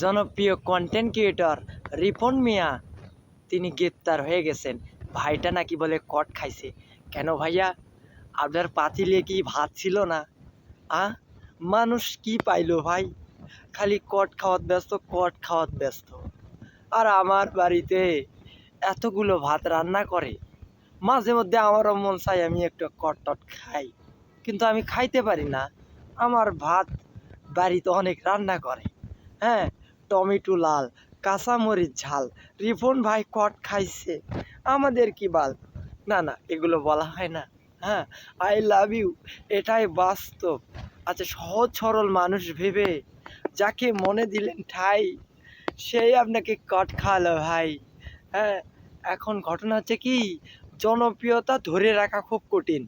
জনপ্রিয় content creator Ripon মিয়া তিনি গ্রেপ্তার হয়ে গেছেন। ভাইটা নাকি বলে কট খাইছে। কেন ভাইয়া, আপনার পাতিলে কি ভাত ছিল না? আ মানুষ কি পাইলো ভাই? খালি কট খাওয়াত ব্যস্ত, কট খাওয়াত ব্যস্ত। আর আমার বাড়িতে এতগুলো ভাত রান্না করে, মাঝে মধ্যে আমারও মন চাই আমি একটু কট টট খাই, কিন্তু আমি খাইতে পারি না। আমার ভাত বাড়িতে অনেক রান্না করে, হ্যাঁ, টমেটো লাল, কাঁচামরিচ ঝাল। রিপন ভাই কট খাইছে, আমাদের কি বাল? না না, এগুলো বলা হয় না। হ্যাঁ, আই লাভ ইউ, এটাই বাস্তব। আচ্ছা, সহজ সরল মানুষ ভেবে যাকে মনে দিলেন ঠাই, সেই আপনাকে কট খাওয়ালো ভাই। হ্যাঁ, এখন ঘটনা হচ্ছে কি, জনপ্রিয়তা ধরে রাখা খুব কঠিন।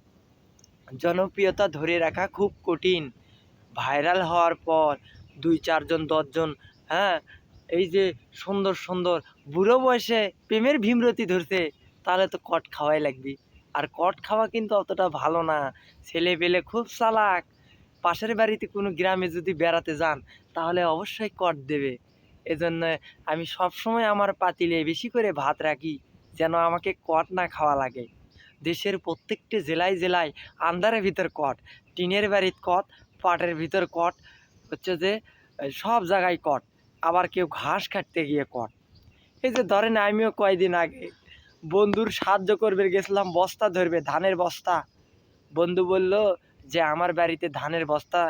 জনপ্রিয়তা ধরে রাখা খুব কঠিন। ভাইরাল হওয়ার পর 2-4 জন 10 জন, হ্যাঁ, এই যে সুন্দর সুন্দর বুড়ো বয়সে প্রেমের ভীমরতি ধরছে, তাহলে তো কট খাওয়াই লাগবে। আর কট খাওয়া কিন্তু অতটা ভালো না। ছেলে পেলে খুব চালাক, পাশের বাড়িতে কোনো গ্রামে যদি বেড়াতে যান তাহলে অবশ্যই কট দেবে। এজন্য আমি সবসময় আমার পাতিলে বেশি করে ভাত রাখি, যেন আমাকে কট না খাওয়া লাগে। দেশের প্রত্যেকটি জেলায় জেলায় আন্ধারের ভিতর কট, টিনের বাড়ির কট, পাটের ভিতর কট, হচ্ছে যে সব জায়গায় কট। আবার কেউ ঘাস কাটতে গিয়ে কট। এই যে ধরেন, আমিও কয়দিন আগে বন্ধুর সাহায্য করবে গেছিলাম, বস্তা ধরবে, ধানের বস্তা। বন্ধু বলল যে আমার বাড়িতে ধানের বস্তা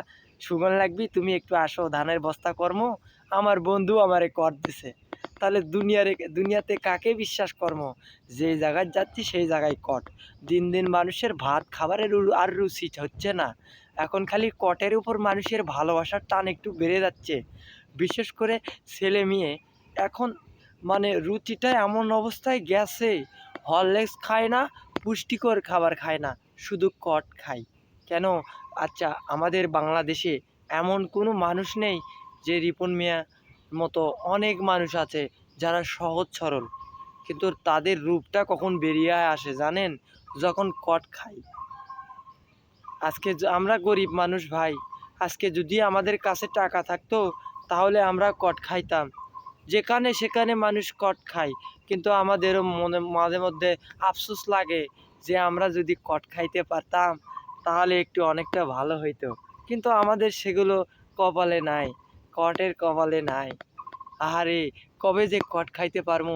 শুকন লাগবি, তুমি একটু আসো ধানের বস্তা কর্ম। আমার বন্ধু আমারে কর দিছে। তাহলে দুনিয়াতে কাকে বিশ্বাস কর্ম? যে জায়গায় যাচ্ছি সেই জায়গায় কট। দিন দিন মানুষের ভাত খাবারের আর রুচি হচ্ছে না। এখন খালি কটের উপর মানুষের ভালোবাসার টান একটু বেড়ে যাচ্ছে। বিশেষ করে ছেলে মেয়ে এখন মানে রুচিটা এমন অবস্থায় গেছে, হরলিক্স খায় না, পুষ্টিকর খাবার খায় না, শুধু কট খায়। কেন? আচ্ছা, আমাদের বাংলাদেশে এমন কোনো মানুষ নেই যে রিপন মিয়া মতো অনেক মানুষ আছে যারা সহজ সরল, কিন্তু তাদের রূপটা কখন বেরিয়ে আসে জানেন? যখন কট খায়। আজকে আমরা গরিব মানুষ ভাই, আজকে যদি আমাদের কাছে টাকা থাকতো তাহলে আমরা কট খাইতাম। যেখানে সেখানে মানুষ কট খায়, কিন্তু আমাদেরও মনে মাঝে মধ্যে আফসোস লাগে যে আমরা যদি কট খাইতে পারতাম তাহলে একটু অনেকটা ভালো হইতো। কিন্তু আমাদের সেগুলো কপালে নাই, কটের কপালে নাই। আহারে, কবে যে কট খাইতে পারবো,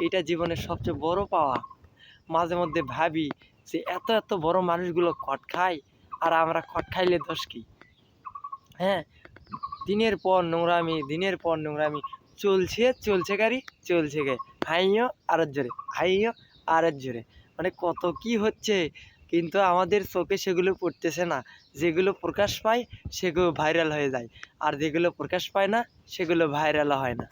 এটা জীবনের সবচেয়ে বড় পাওয়া। মাঝে মধ্যে ভাবি যে এত এত বড় মানুষগুলো কট খায়, আর আমরা কট খাইলে দোষ কি? হ্যাঁ, দিনের পর নোংরামি, দিনের পর নোংরামি, চলছে চলছে গাড়ি, চলছে গে, হাইও আরো জোরে, হাইও আরো জোরে। মানে কত কি হচ্ছে, কিন্তু আমাদের চোখে সেগুলো পড়তেছে না। যেগুলো প্রকাশ পায় সেগুলো ভাইরাল হয়ে যায়, আর যেগুলো প্রকাশ পায় না সেগুলো ভাইরাল হয় না।